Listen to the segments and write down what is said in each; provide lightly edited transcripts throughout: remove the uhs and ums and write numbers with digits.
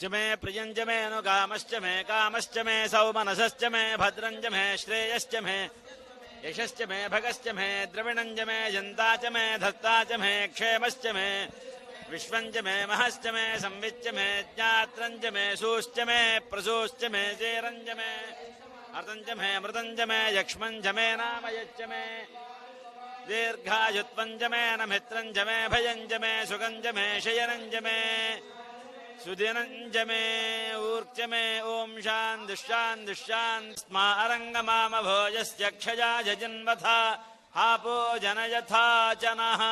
मे प्रियंच मे अनुकामश्च मे कामश्च मे सौमनसश्च मे भद्रंच मे श्रेयश्च मे यशश्च मे भगश्च मे द्रविणंच मे जन्ता च मे धत्ता च मे क्षेमश्च मे विश्वंच मे महश्च मे संविच्च मे ज्ञात्रंच मे सूश्च मे प्रसूश्च मे चेरंच मे अर्थंच मे मृतंच मे यक्ष्मंच मे नामयच्च मे दीर्घायुत्वंच मे नमित्रंच मे भयंच मे सुगंच मे शयनंच मे सुदिनंच मे ऊर्च मे ओम शान्तिः स्मा अरंगमाम भोजस्य क्षया जन्मथा हापो जनयथा चनः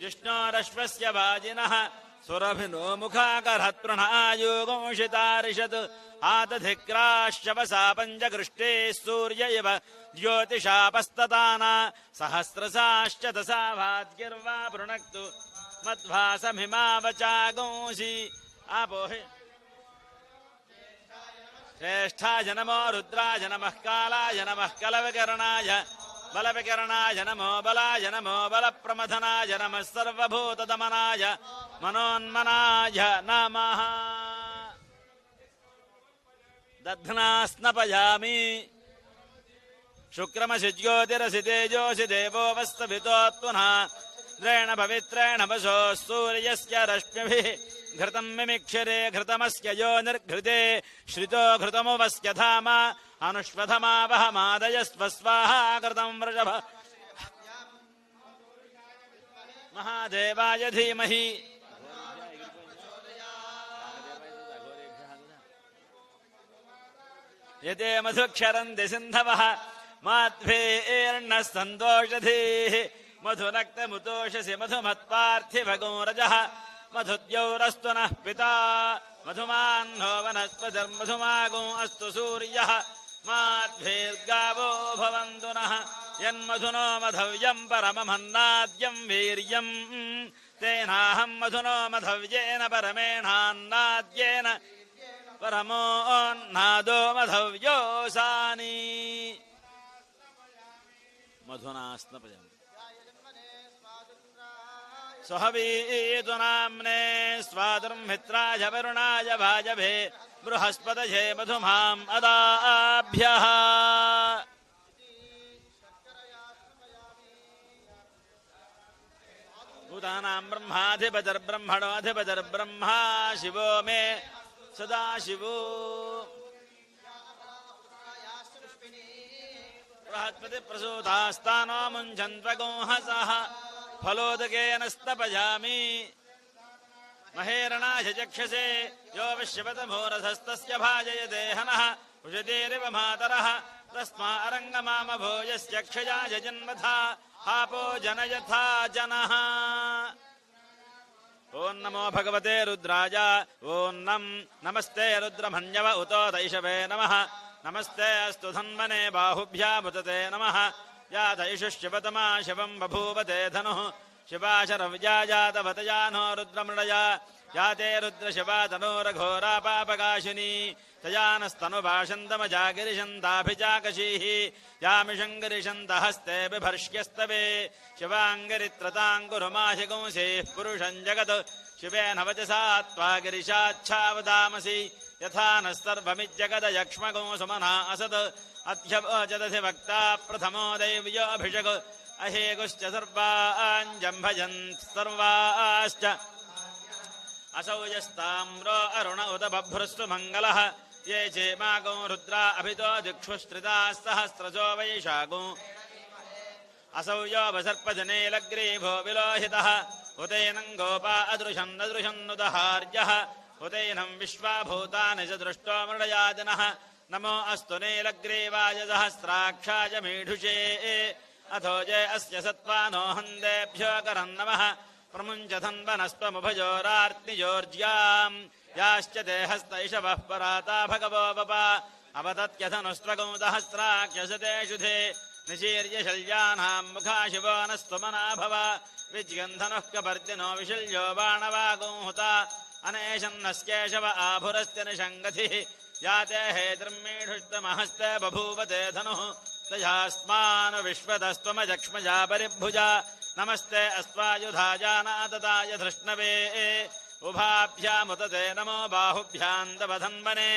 जिष्णोरश्वस्य वाजिनः सुरभिनो मुखाकरहत्पृणायोगोषितारिषत् आतधिक्राश्चवसा पञ्चकृष्टे सूर्य इव ज्योतिषापस्तताना सहस्रसाश्च दशा भाद्गिर्वा पृणक्तु मध्वासमिमावचागोंसि आपोहि श्रेष्ठाय नमो रुद्राय नमः कालाय नमः कलविकरणाय बलविकरणाय नमो बलाय नमो बलप्रमथनाय नमः सर्वभूतदमनाय मनोन्मनाय नमः दध्ना स्नपयामि शुक्रमसि ज्योतिरसि तेजोसि देवो वस्तभितोत्पुनः द्रेण पवित्रेण वशो सूर्यस्य रश्मिभिः घृतं मिमिक्षरे घृतमस्य यो निर्घृते श्रितो घृतमुवस्य धाम अनुष्वधमावहमादयस्व स्वाहा घृतं वृषभ महादेवाय धीमहि यते मधुक्षरन्ति सिन्धवः माध्वेर्नः सन्तोषधीः मधुनक्तमुतोषसि मधुमत्पार्थिभगो रजः मधुद्यौरस्तु नः पिता मधुमान्नो वनस्पतिर्मधुमागो अस्तु सूर्यः माध्वेर्गावो भवन्तु नः यन्मधुनो मधव्यं परममन्नाद्यं वीर्यं तेनाहं मधुनो मधव्येन परमेणान्नाद्येन परमोन्नादो मधव्योऽसानि मधुना स्नपयम् स्वहवीतु नाम्ने स्वादुर्मित्राय वरुणाय भाजभे बृहस्पतये मधुमाम् अदाभ्यः भूतानां ब्रह्माधिपतिर्ब्रह्मणोऽधिपतिर्ब्रह्मा शिवो मे सदा शिवो बृहस्पति प्रसूतास्तानो मुञ्चन्त्वगोंहसः फलोदकेन स्तपयामि महेरणाय चक्षसे यो विश्वपतमोरधस्तस्य भाजयते हनः उषतेरिव मातरः तस्मा अरङ्गमामभोजस्य क्षयाय जन्मथा हापो जनयथा जनः। ओं नमो भगवते रुद्राय ओं नमस्ते रुद्रमन्यव उतो दैशवे नमः नमस्ते अस्तु धन्वने बाहुभ्यामुदते नमः या दैशुष्यवतमा शिवं बभूवते धनुः शिवाशरव्या जातवतया नो रुद्रमृडया याते रुद्रशिवा तनोरघोरापापकाशिनी तया नस्तनुभाषन्तमजागिरिशन्ताभिचाकशीः यामिषङ्गिरिशन्तहस्ते बिभर्ष्यस्तवे शिवाङ्गिरित्रताङ्कुरुमाशिगुंसेः पुरुषं जगत् शिवेन वचसा त्वा गिरिशाच्छावदामसि यथा नः सर्वमिज्जगदयक्ष्मगो सुमना असत् अध्यवोचदधिवक्ता प्रथमो दैव्योऽभिषक् अहेगुश्च सर्वाञ्जम्भजन् सर्वाश्च असौ यस्ताम्रो अरुण उत बभ्रुस्तु मङ्गलः ये चेमागो रुद्रा अभितो दिक्षुस्त्रिताः सहस्रजो वैशागो असौ यो वसर्पजनेलग्रीभो विलोहितः उतैनं गोपा अदृशन्नदृशन्नुदहार्यः उतैनं विश्वाभूतानि च दृष्टो मृडयादिनः नमो अस्तु नीलग्रीवाय सहस्राक्षाय मीढुषे अथो जे अस्य सत्त्वानो हन्देभ्यो करन् नमः प्रमुञ्चधन्वनस्त्वमुभयोरार्तिजोर्ज्याम् याश्च देहस्तैषवः पराता भगवो वपा अवतत्यथनुस्त्वगौ सहस्राख्यसते शुधे निशीर्य शल्यानाम् मुखा शिवो नस्त्वमना भव विज्गन्धनुः कपर्दिनो विशल्यो बाणवागोहुता अनेशन्नस्केशव आभुरस्य निषङ्गतिः याते हेतृमीढुष्टमहस्ते बभूवते धनुः तयास्मान् विश्वतस्त्वमजक्ष्मजा परिभुजा नमस्ते अस्त्वायुधाजानातताय धृष्णवे उभाभ्यामुतते नमो बाहुभ्यां तव धन्वने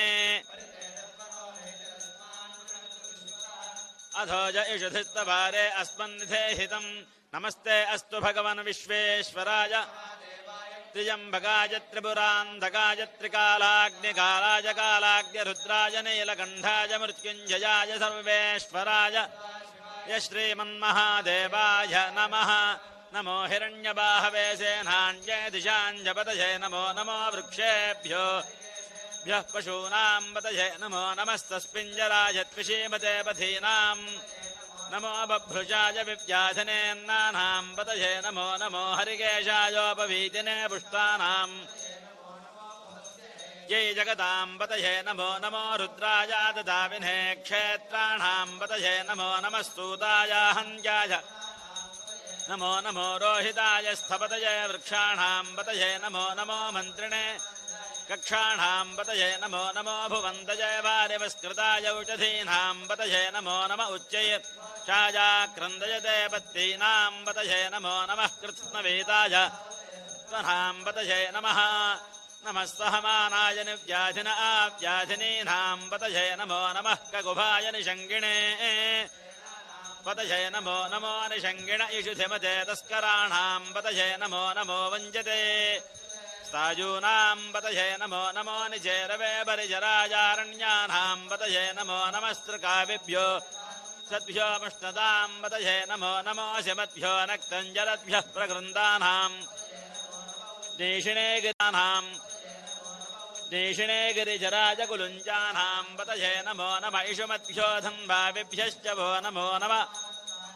अथो ज इषुधिस्तवारे अस्मन्निधे हितम् नमस्ते अस्तु भगवन् विश्वेश्वराय त्र्यम्बकाय त्रिपुरान्धकाय त्रिकालाग्निकालाय कालाग्निरुद्राय नीलकण्ठाय मृत्युञ्जयाय सर्वेश्वराय श्रीमन्महादेवाय नमः नमो हिरण्यबाहवे सेनान्ये दिशाञ्जपतये नमो नमो वृक्षेभ्यो भ्यः पशूनां पतये नमो नमस्तस्मिञ्जराय त्विषीमते पथीनां नमो बभ्रुजाय विव्याधनेन्नानां पतये नमो नमो हरिकेशायोपवीतिने पुष्टानां ये जगतां पतये नमो नमो रुद्राय ददाविने क्षेत्राणां पतये नमो नमस्तूताय हन्याय नमो नमो रोहिताय स्थपतये वृक्षाणां पतये नमो नमो मन्त्रिणे कक्षाणां पतये नमो नमो भुवन्तये वारिवस्कृताय औषधीनां पतये नमो नम उच्चये शायाक्रन्दयते पत्तीनां पतये नमो नमः कृत्स्नवेताय त्वनां पतये नमः नमः सहमानाय निव्याधिन आव्याधिनीनां पतये नमो नमः ककुभाय निषङ्गिणे पतये नमो नमो निषङ्गिण इषुधिमते तस्कराणां पतये नमो नमो वञ्जते सायूनां पतये नमो नमो निचेरवे परिजराजारण्यानां पतये नमो नमस्त्रकाविभ्यो सद्भ्यो मुष्णदां पतये नमो नमो शिमद्भ्यो नक्तञ्जलद्भ्यः प्रकृन्दानां देशिणे गिरिजराज कुलुञ्जानां पतये नमो नम इषुमद्भ्यो धन्वाविभ्यश्च वो नमो नम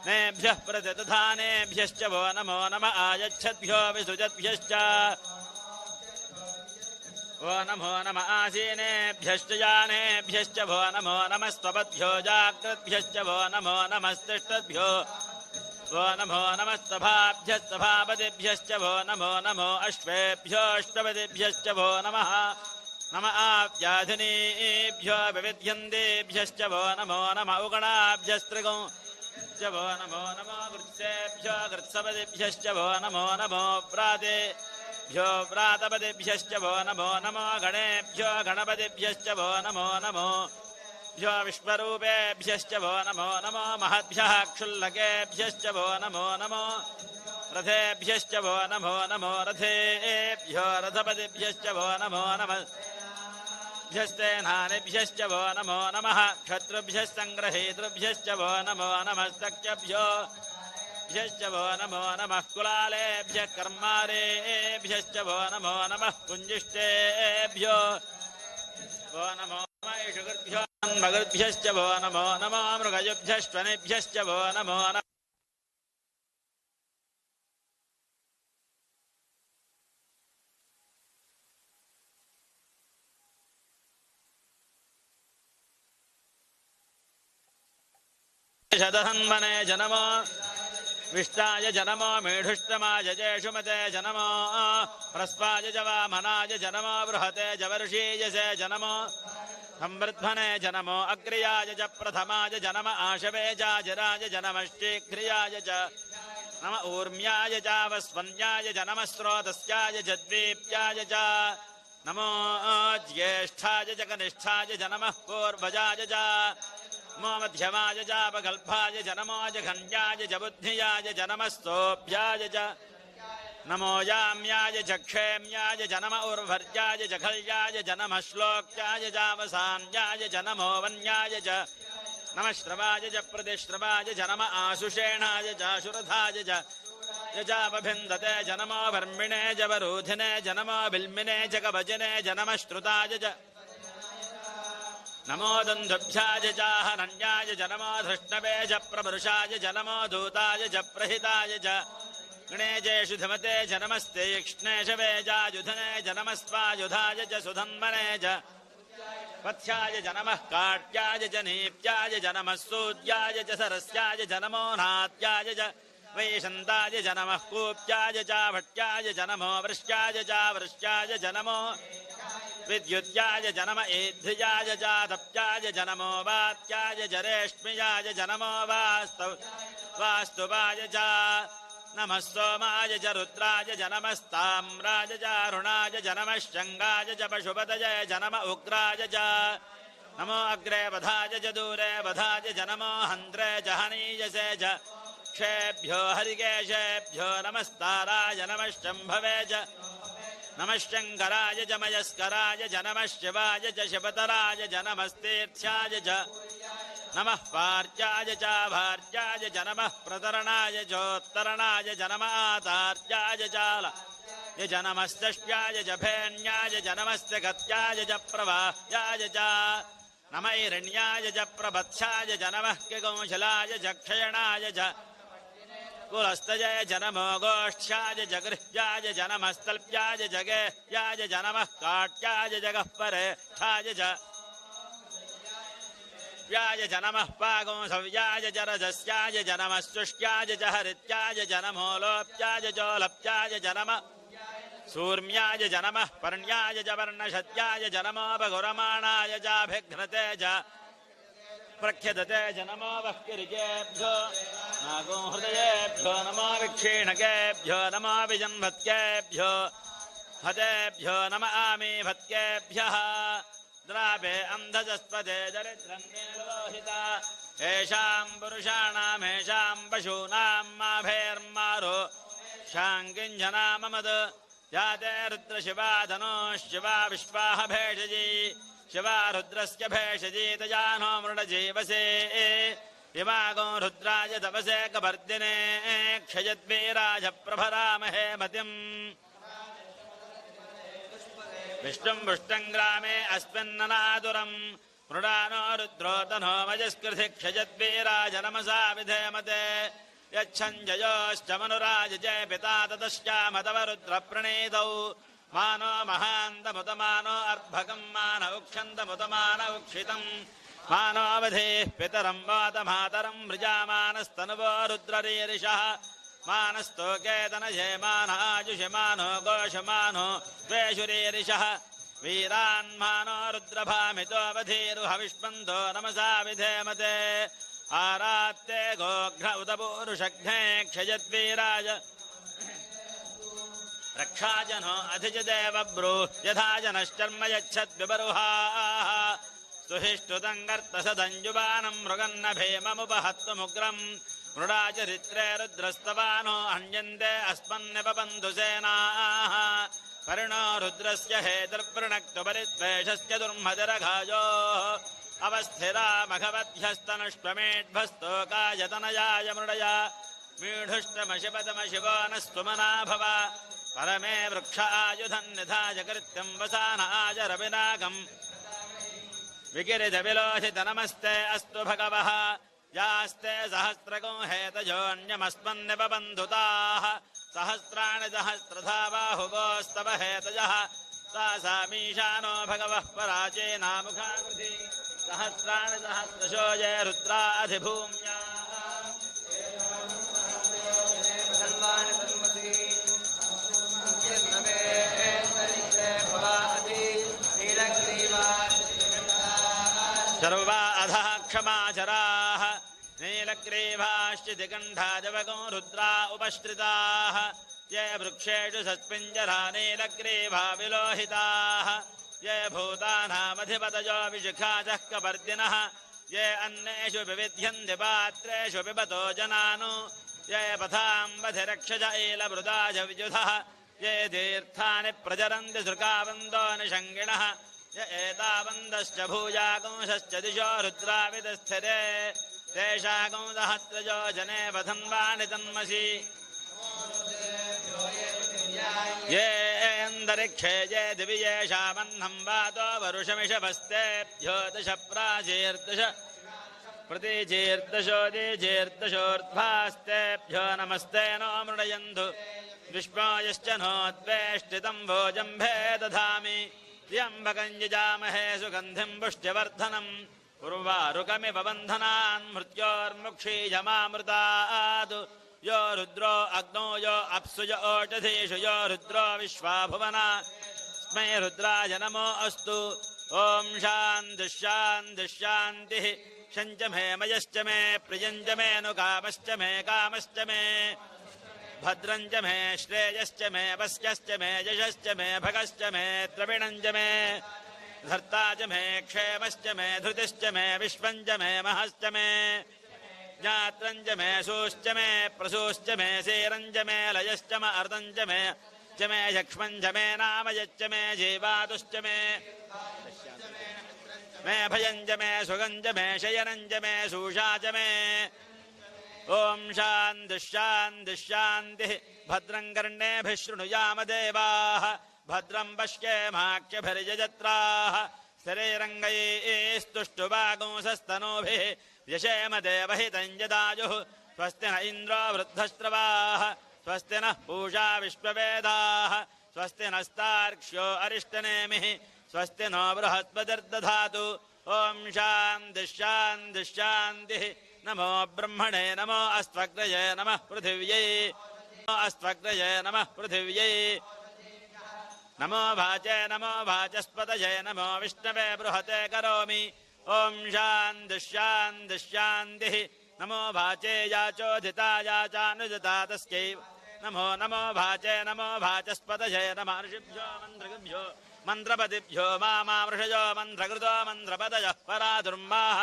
नेभ्यः प्रतिदधानेभ्यश्च वो नमो नम आयच्छद्भ्यो विसुजद्भ्यश्च वो नमो नम आसीनेभ्यश्च जानेभ्यश्च वो नमो नमस्त्वपद्भ्यो जाग्रद्भ्यश्च वो नमो नमस्तिष्ठद्भ्यो वो नमो नमस्तभाभ्यस्तभापतिभ्यश्च वो नमो नमो अश्वेभ्यो अष्टपतिभ्यश्च वो नमः नम आव्याधिनीभ्यो विविध्यन्तेभ्यश्च वो नमो नम उगणाभ्यस्त्रिगौ च वो नमो नमो वृत्सेभ्यो कृत्सपतिभ्यश्च वो नमो नमो व्रातेभ्यो व्रातपतिभ्यश्च वो नमो नमो गणेभ्यो गणपतिभ्यश्च वो नमो नमो भ्यो विश्वरूपेभ्यश्च वो नमो नमो महद्भ्यः क्षुल्लकेभ्यश्च वो नमो नमो रथेभ्यश्च वो नमो नमो रथेभ्यो रथपतिभ्यश्च वो नमो नमः ्यस्तेनानिभ्यश्च वो नमो नमः क्षत्रुभ्यस्सङ्ग्रहेतृभ्यश्च वो नमो नमस्तक्ष्यभ्यो भ्यश्च वो नमो नमः कुलालेभ्यः कर्मारेभ्यश्च वो नमो नमः कुञ्जिष्टेभ्यो वो नमो नमः इषुगुर्भ्यो मगुर्भ्यश्च वो नमो नमो मृगयुभ्यश्वनेभ्यश्च वो नमो नमः शतहन्मने जनमो विष्टाय जनमो मेढुष्टमाय जेषुमते जनमो प्रस्वाय च वामनाय जनमो बृहते जवर्षीयसे जनमो संवृद्धने जनमो अग्र्याय च प्रथमाय जनम आशवे चाजराय जनमश्चीक्रियाय च नम ऊर्म्याय चावस्वन्याय जनमस्रोतस्याय च द्वीप्याय च नमो ज्येष्ठाय च कनिष्ठाय जनमः पूर्वजाय च नमो मध्यमाय चापकल्पाय जनमो जघन्याय च बुद्धियाय जनमस्तोभ्याय च नमो याम्याय च क्षेम्याय जनम उर्वर्याय च खल्याय जनमः श्लोक्याय चावसान्याय च नमो वन्याय च नमः श्रवाय च प्रतिश्रवाय च नम आशुषेणाय चाशुरथाय च यजावभिन्दते जनमो वर्मिणे च वरूधिने जनमो बिल्मिने च कवचने जनमश्रुताय च नमो दन्धुभ्याय चाहरण्याय जनमो धृष्णवे च प्रभृशाय जनमो दूताय च प्रहिताय च गणेशेषु धमते जनमस्ते यक्ष्णेशवे चायुधने जनमस्वायुधाय च सुधन्मने च वत्स्याय जनमः काट्याय च नीप्याय जनमः सूद्याय च सरस्याय जनमो नात्याय च वैशन्ताय जनमः कूप्याय च भट्याय जनमो वृष्ट्याय च वृष्ट्याय जनमो विद्युत्याय जनम एध्याय च तप्याय जनमो वात्याय च रेष्म्याय जनमो वास्तुवाय च नमः सोमाय च रुद्राय जनमस्ताम्राय च अरुणाय जनमश्चङ्गाय च पशुपतये जनम उग्राय च नमो अग्रे वधाय च दूरे वधाय जनमो हन्त्रे च हनीयसे च क्षेभ्यो हरिकेशेभ्यो नमस्ताराय नमश्चम्भवे च नमश्चङ्कराय च मयस्कराय च नमः शिवाय च शिवतराय च नमस्तीर्थ्याय च नमः पार्याय च भार्याय च नमः प्रतरणाय चोत्तरणाय च नम आतार्याय च नमस्तष्ट्याय च भेण्याय च नमस्य गत्याय च प्रवाह्याय च नम हिरण्याय च प्रबत्स्याय च नमः किकौशलाय च क्षयणाय च कुलस्तजय च नमो गोष्ठ्याय च गृह्याय च नमस्तल्प्याय च गेह्याय च नमः काट्याय च गह्परेष्ठाय च व्याय च नमः पागोंसव्याय च रजस्याय च नमः सुष्ट्याय च हरित्याय च नमो लोप्याय चोलप्याय च नमः सूर्म्याय च नमः पर्ण्याय च वर्णशत्याय च नमोपगुरमाणाय चाभिघ्नते च प्रख्यदते च नमो वह्किरिकेभ्यो नागोहृदयेभ्यो नमो विक्षीणकेभ्यो नमो विजन्भत्केभ्यो हतेभ्यो नम आमीभत्केभ्यः द्रापे अन्धजस्पदे दरिद्रं निर्लोहिता येषां पुरुषाणामेषां पशूनां माभेर्मारो शाङ्किञ्जनाममद याते रुद्रशिवा धनुश्शिवा विश्वाह भेषजी शिवा रुद्रस्य भेषजी तजानो मृडजीवसे इमागो रुद्राय तपसे कपर्दिने क्षयद्वीराज प्रभरामहे मतिम् विष्णुं पुष्टं ग्रामे अस्मिन्ननादुरम् मृडानो रुद्रो तनो मजस्कृति क्षयद्वीराज नमसा विधेमते यच्छञ्जयोश्च मनुराज जय पिता ततश्चामतव रुद्रप्रणीतौ मानो महान्तमुतमानो अर्भकं मान उक्षन्तमुतमान उक्षितम् मानोऽवधेः पितरं वातमातरं मृजामानस्तनुवो रुद्ररीरिषः मानस्तोकेतनये मानाजुषमानो गोषमानो द्वेषुरीरिषः वीरान्मानो रुद्रभामितोऽवधीरुहविष्पन्तो नमसा विधेमते आरात्ते गोघ्न उदपूरुषघ्ने क्षयद्वीराज रक्षाजनो अधिजदेव ब्रू यथा जनश्चर्म यच्छद्विबरुहाः सुहिष्टुतङ्गर्तसदञ्जुबानं मृगन्न भीममुपहत्तुमुग्रम् मृडाचरित्रे रुद्रस्तवानो हन्यन्ते अस्मन्निपबन्धुसेनाः परिणो रुद्रस्य हेतुर्वृणक्तु परित्वेषस्य दुर्मदरघायोः अवस्थिरा मघवध्यस्तनुष्वमेढ्भस्तोकायतनयाय मृडया मीढुष्टमशिपतमशिवो न स्तुमना भव परमे वृक्ष आयुधन्निधाय कृत्यं वसानाय रविनागम् विकिरितविलोहित नमस्ते अस्तु भगवः यास्ते सहस्रगो हेतजोऽन्यमस्मन्निपबन्धुताः सहस्राणि सहस्रधा बाहुवोस्तव हेतजः तासामीशानो भगवः पराचेनामुखाकृति सहस्राणि सहस्रशो ये रुद्राधिभूम्या सर्वा अधः क्षमाचराः नीलग्रीवाश्चितिकण्ठाजवगो रुद्रा उपश्रिताः ये वृक्षेषु सस्पिञ्जरा नीलग्रीवा विलोहिताः ये भूतानामधिपतयो विशिखाचः कपर्दिनः ये अन्नेषु विविध्यन्ति पात्रेषु पिबतो जनानु ये पथाम्बधिरक्षज ईलवृताज विजुधः ये तीर्थानि प्रचरन्ति सृकावन्दो निषङ्गिणः य एतावन्दश्च भूयागुंशश्च दिशो रुद्राविदस्थिरे तेषागुंसहस्रजो जने वधन्वानि तन्मसि ये अन्तरिक्षे ये दिवि येषामह्नं वातो वरुषमिषभस्तेभ्यो दश प्राचीर्दश प्रतीचीर्दशोदीचीर्दशोर्ध्वास्तेभ्यो नमस्ते नो मृडयन्तु विष्णो यश्च नोद्वेष्टितं भोजम्भे दधामि त्र्यम्बकं यजामहे सुगन्धिं पुष्ट्यवर्धनम् उर्वारुकमिव बन्धनान् मृत्योर्मुक्षीयमामृतात् यो रुद्रो अग्नौ यो अप्सु यो ओषधीषु यो रुद्रो विश्वाभुवना स्मै रुद्राय नमो अस्तु ॐ शान्तिः शञ्च मे मयश्च मे प्रियञ्च मे नुकामश्च मे कामश्च मे भद्रञ्च मे श्रेयश्च मे वस्यश्च मे यशश्च मे भगश्च मे द्रविणञ्च मे धर्ता च मे क्षेमश्च मे धृतिश्च मे विश्वञ्च मे महश्च मे ज्ञात्रञ्च मे सूश्च मे प्रसूश्च मे सीरञ्च मे लयश्च म अर्धञ्च मे यक्ष्मञ्च मे नामयश्च मे जीवातुश्च मे भयञ्च मे सुगञ्च मे शयनञ्च मे सूषा च मे ॐ शान्तिः भद्रं कर्णेभिः शृणुयाम देवाः भद्रं पश्येमाख्यभिर्यजत्राः स्थिरैरङ्गैस्तुष्टुवागुंसस्तनूभिः यशेम देवहितं यदायुः स्वस्ति न इन्द्रो वृद्धश्रवाः स्वस्ति नः पूषा विश्ववेदाः स्वस्ति नस्तार्क्ष्यो अरिष्टनेमिः स्वस्ति नो बृहस्पतिर्दधातु ॐ शान्तिः नमो ब्रह्मणे नमो अस्त्वग्रये नमः पृथिव्यै नमो वाचे नमो वाचस्पतये नमो विष्णवे बृहते करोमि ॐ शान्तिः नमो वाचे याचोदिता याचानुदिता तस्यै नमो वाचे नमो वाचस्पतये नमः ऋषिभ्यो मन्त्रगुभ्यो मन्त्रपतिभ्यो मामृषयो मन्त्रकृतो मन्त्रपदयः पराधुर्माः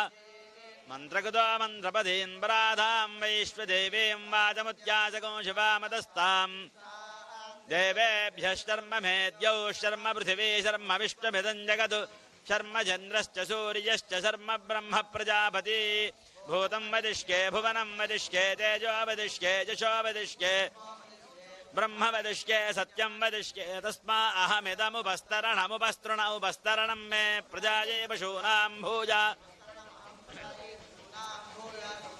मन्त्रकृतो मन्त्रपदीन् पराधां वैश्वदेवीं वाचमुत्यासको शिवामतस्ताम् देवेभ्यः शर्म मेद्यौ शर्म पृथिवी शर्म विष्णुमिदं जगत् शर्म चन्द्रश्च सूर्यश्च शर्म ब्रह्म प्रजापति भूतं वदिष्ये भुवनं वदिष्ये तेजो वदिष्ये यशो वदिष्ये ब्रह्म वदिष्ये सत्यं वदिष्ये तस्मा अहमिदमुपस्तरणं मे प्रजायै पशूनां भूया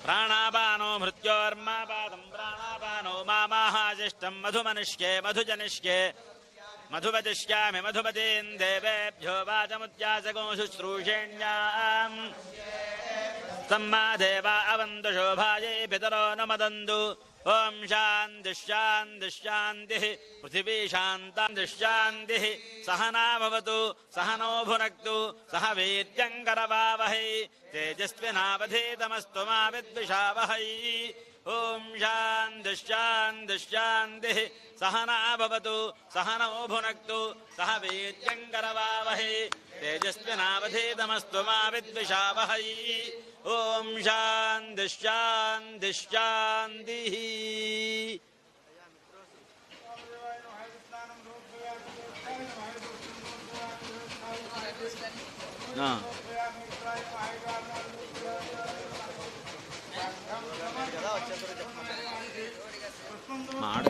प्राणापानो मृत्योर्मापादं प्राणापानो मामाहाजिष्टं मधुमनिष्ये मधुजनिष्ये मधुवदिष्यामि मधुपतीन् देवेभ्यो वाचमुत्यासको शुश्रूषेण्याम् सम्मा देवा अवन्तु शोभायै पितरो न मदन्तु ॐ शान्तिः पृथिवी शान्तिः सहना भवतु सहनो भुनक्तु सह वीर्यङ्करवावहै तेजस्विनावधीतमस्तु मा विद्विषावहै ॐ शान्तिः सहना भवतु सहनो भुनक्तु सह वीर्यङ्करवावहै तेजस्विनावधीतमस्तु मा विद्विषावहै ॐ शान्तिः మాట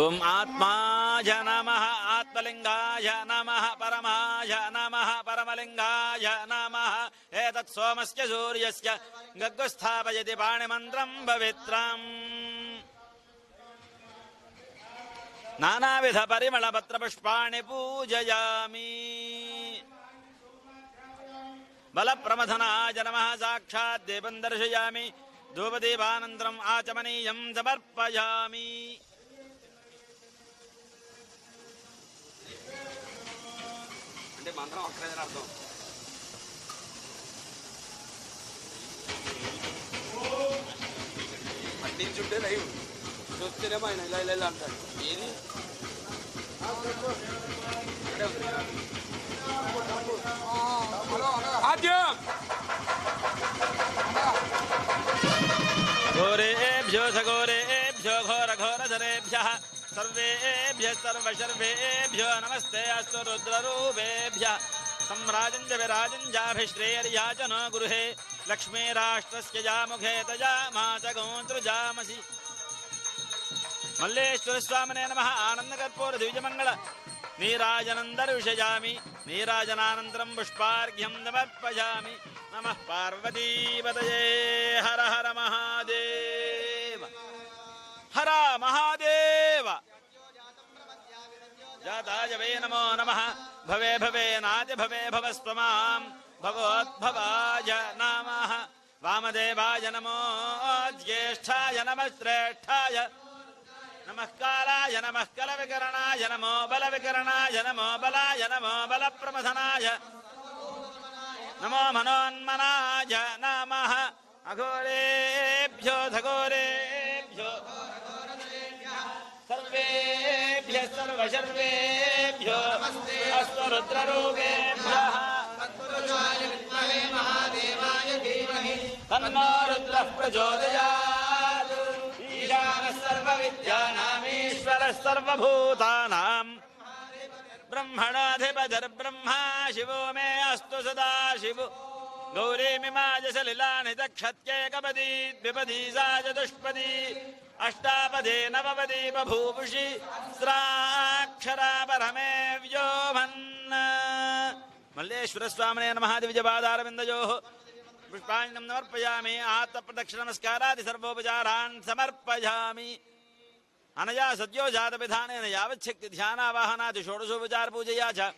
ఓం ఆత్మాయ నమః ఆత్మలింగాయ నమః పరమాయ నమః పరమలింగాయ నమః ఏతత్ సోమస్య సూర్యస్య గగ్గుస్థాపయతి పాణిమంత్రం పవిత్రం నానావిధ పరిమళ పత్ర పుష్పాణి పూజయామి బల ప్రమథనాయ నమః సాక్షాత్ దీపం దర్శయామి ధూపదీపానంతరం ఆచమనీయం సమర్పయామి అంటే మంత్రం ఒక్కరేదని అర్థం పట్టించుంటే లైవ్ చూస్తేనేమో ఆయన ఇలా ఇలా అంటాడు ఏది ఘోరేభ్యో సఘోరేభ్యో ఘోర ఘోరధరేభ్యః सर्वेभ्यः सर्वशर्वेभ्यो नमस्ते अस्तु रुद्ररूपेभ्यः सम्राजञ्च विराजञ्जाभिश्रेयर्याचनो गृहे लक्ष्मीराष्ट्रस्य जामुखे तजामाचगोन्तृजामसि मल्लेश्वरस्वामिने नमः आनन्दकर्पूरद्विजमङ्गल नीराजनं दर्शयामि नीराजनानन्तरं पुष्पार्घ्यं समर्पयामि नमः पार्वतीपतये हर हर महादेव हर महादेव जाताय वे नमो नमः भवे भवे नाति भवे भवस्त्वमां भवोद्भवाय नमः वामदेवाय नमो ज्येष्ठाय नमः श्रेष्ठाय नमः कालाय नमः कलविकरणाय नमो बलविकरणाय नमो बलाय नमो बलप्रमथनाय नमो मनोन्मनाय नमः अघोरेभ्यो धघोरेभ्यो सर्वेभ्यः सर्वशर्वेभ्यो अस्तु रुद्ररूपेभ्यः तन्नो रुद्रः प्रचोदयात् ईशानः सर्वविद्यानामीश्वरः सर्वभूतानां ब्रह्मणाधिपतिर्ब्रह्मा शिवो मे अस्तु सदा शिवो गौरीमिमाय सलिलानि दक्षत्येकपदी द्विपदी सा चतुष्पदी अष्टापदी नवपदी बभूवुषि स्राक्षरा परमे व्योमन् मल्लेश्वरस्वामिने नमः द्विजपादारविन्दयोः पुष्पाञ्जलिं समर्पयामि आत्मप्रदक्षिणनमस्कारादि सर्वोपचारान् समर्पयामि अनया सद्यो जातविधानेन यावच्छक्ति ध्यानावाहनादि षोडशोपचार पूजया च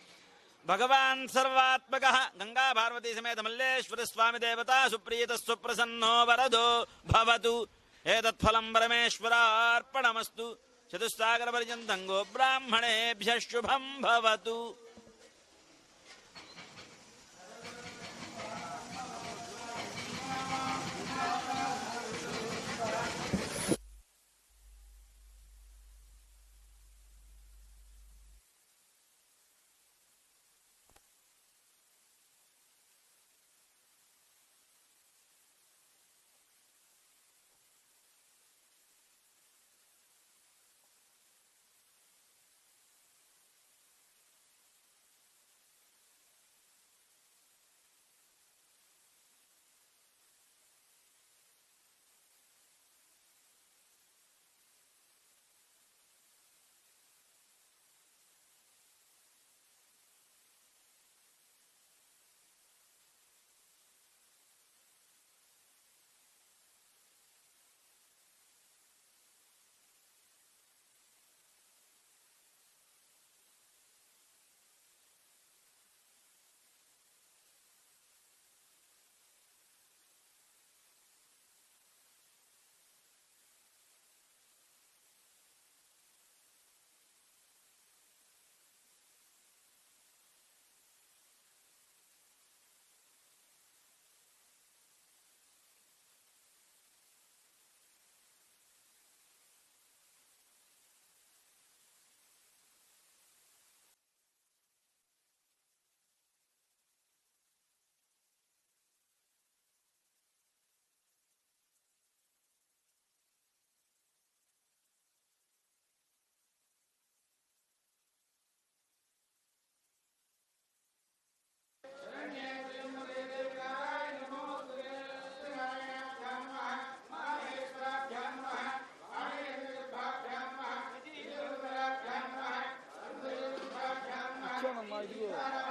भगवान् सर्वात्मकः गंगा पार्वती समेत मल्लेश्वर स्वामी देवता सुप्रीतः सुप्रसन्नो वरदो भवतु एतत्फलं परमेश्वरार्पणमस्तु चतुस्सागरपर्यन्तं गो ब्राह्मणेभ्यः शुभं भवतु। Amen.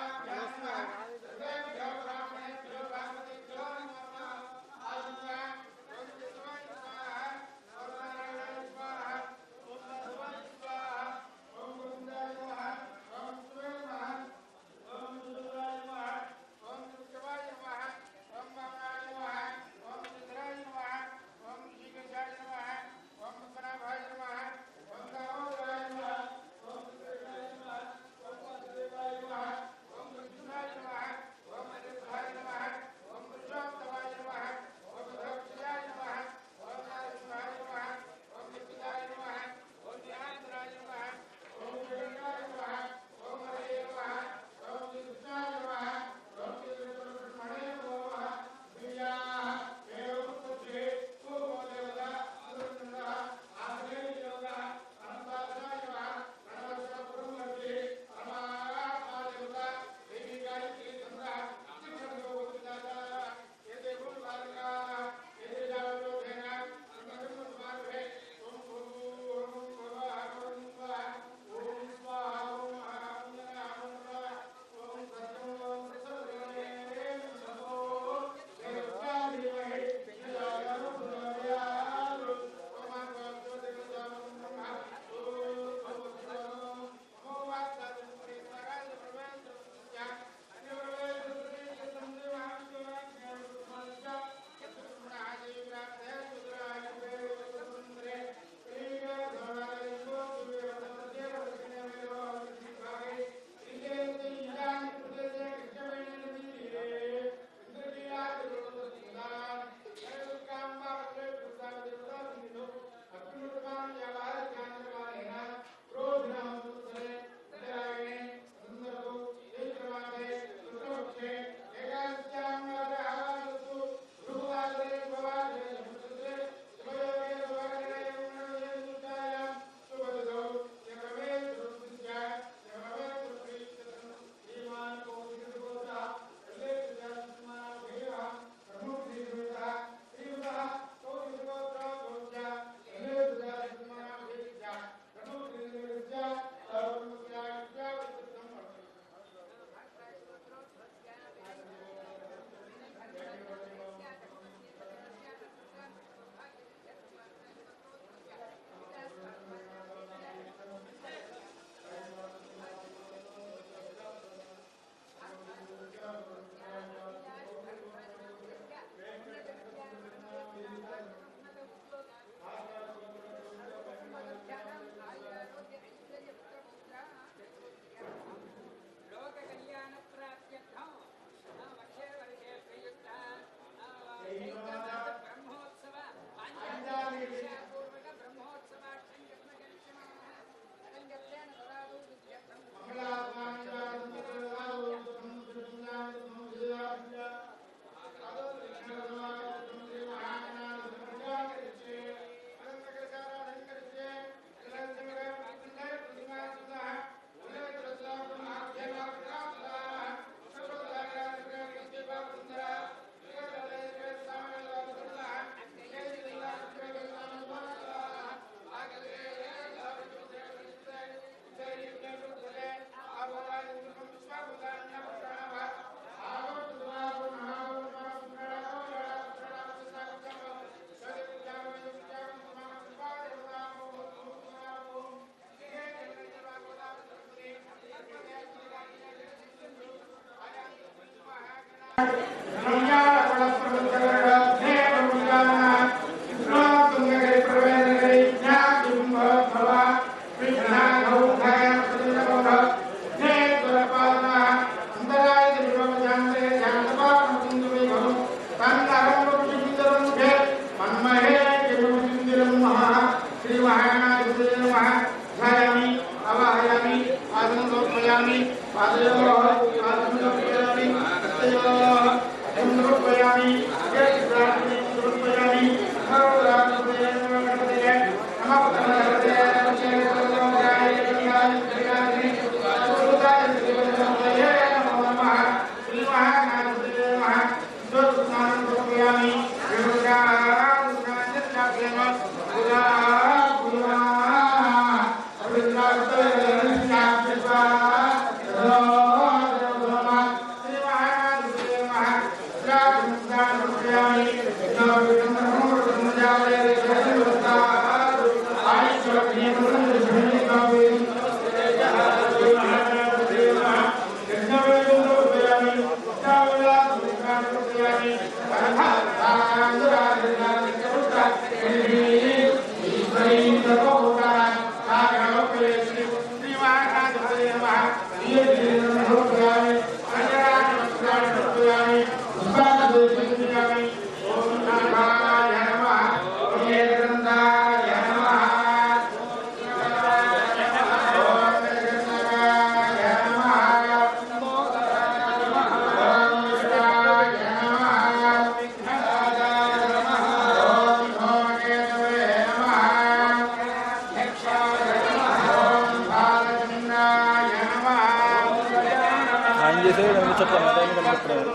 ఆయన చేసే కనిపించట్లేదు అతని కనిపిస్తున్నాడు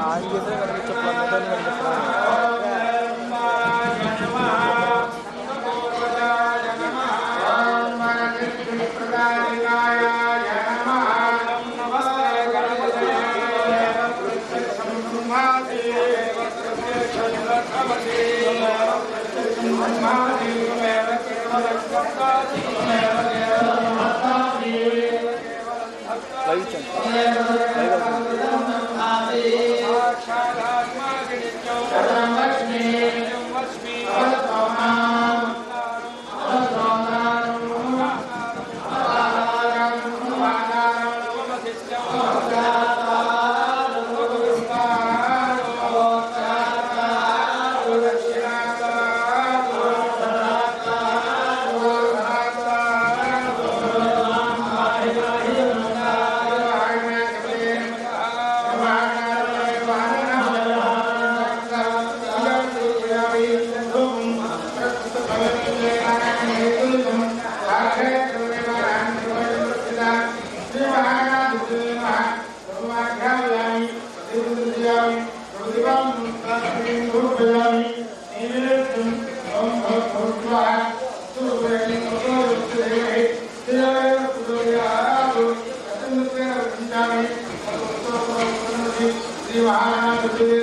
ఆయన చేసే కనిపించట్లేదు అతని కనిపిస్తున్నాడు Terima kasih.